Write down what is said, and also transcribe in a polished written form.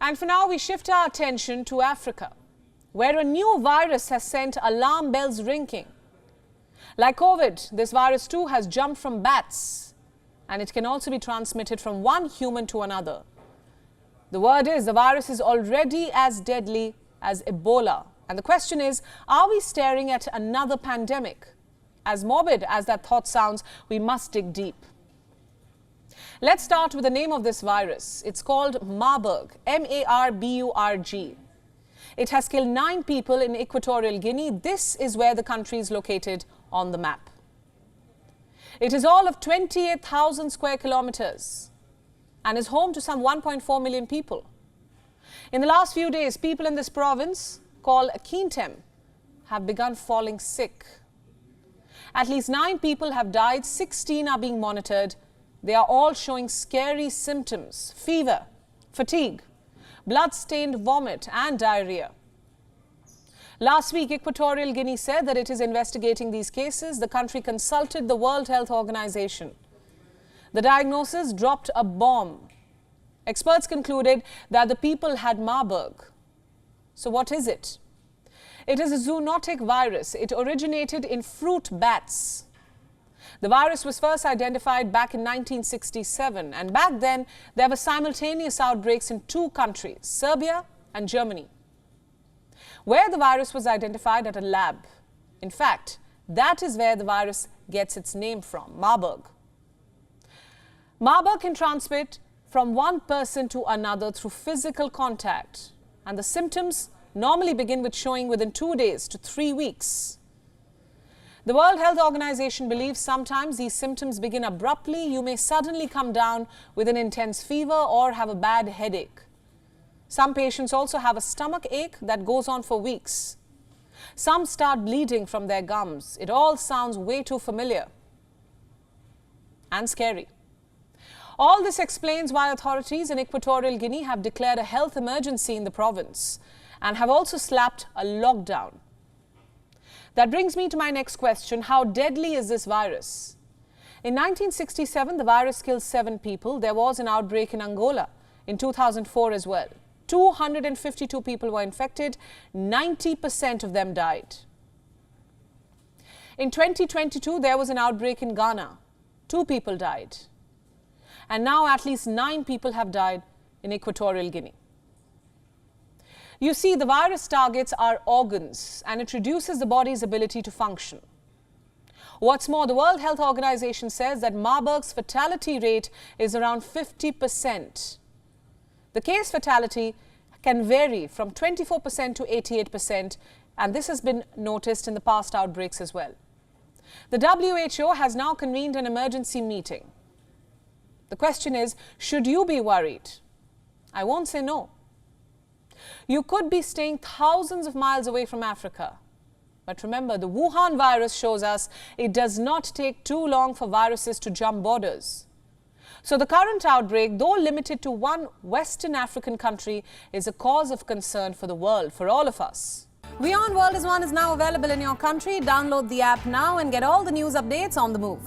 And for now, we shift our attention to Africa, where a new virus has sent alarm bells ringing. Like COVID, this virus too has jumped from bats, and it can also be transmitted from one human to another. The word is, the virus is already as deadly as Ebola. And the question is, are we staring at another pandemic? As morbid as that thought sounds, we must dig deep. Let's start with the name of this virus. It's called Marburg, M-A-R-B-U-R-G. It has killed 9 people in Equatorial Guinea. This is where the country is located on the map. It is all of 28,000 square kilometers and is home to some 1.4 million people. In the last few days, people in this province, called Kintem, have begun falling sick. At least 9 people have died, 16 are being monitored. They are all showing scary symptoms: fever, fatigue, blood-stained vomit and diarrhea. Last week, Equatorial Guinea said that it is investigating these cases. The country consulted the World Health Organization. The diagnosis dropped a bomb. Experts concluded that the people had Marburg. So what is it? It is a zoonotic virus. It originated in fruit bats. The virus was first identified back in 1967, and back then there were simultaneous outbreaks in 2 countries, Serbia and Germany, where the virus was identified at a lab. In fact, that is where the virus gets its name from, Marburg. Marburg can transmit from one person to another through physical contact, and the symptoms normally begin with showing within 2 days to 3 weeks. The World Health Organization believes sometimes these symptoms begin abruptly. You may suddenly come down with an intense fever or have a bad headache. Some patients also have a stomach ache that goes on for weeks. Some start bleeding from their gums. It all sounds way too familiar and scary. All this explains why authorities in Equatorial Guinea have declared a health emergency in the province and have also slapped a lockdown. That brings me to my next question. How deadly is this virus? In 1967, the virus killed 7 people. There was an outbreak in Angola in 2004 as well. 252 people were infected. 90% of them died. In 2022, there was an outbreak in Ghana. 2 people died. And now at least 9 people have died in Equatorial Guinea. You see, the virus targets our organs and it reduces the body's ability to function. What's more, the World Health Organization says that Marburg's fatality rate is around 50%. The case fatality can vary from 24% to 88%, and this has been noticed in the past outbreaks as well. The WHO has now convened an emergency meeting. The question is, should you be worried? I won't say no. You could be staying thousands of miles away from Africa. But remember, the Wuhan virus shows us it does not take too long for viruses to jump borders. So the current outbreak, though limited to one Western African country, is a cause of concern for the world, for all of us. WION World is now available in your country. Download the app now and get all the news updates on the move.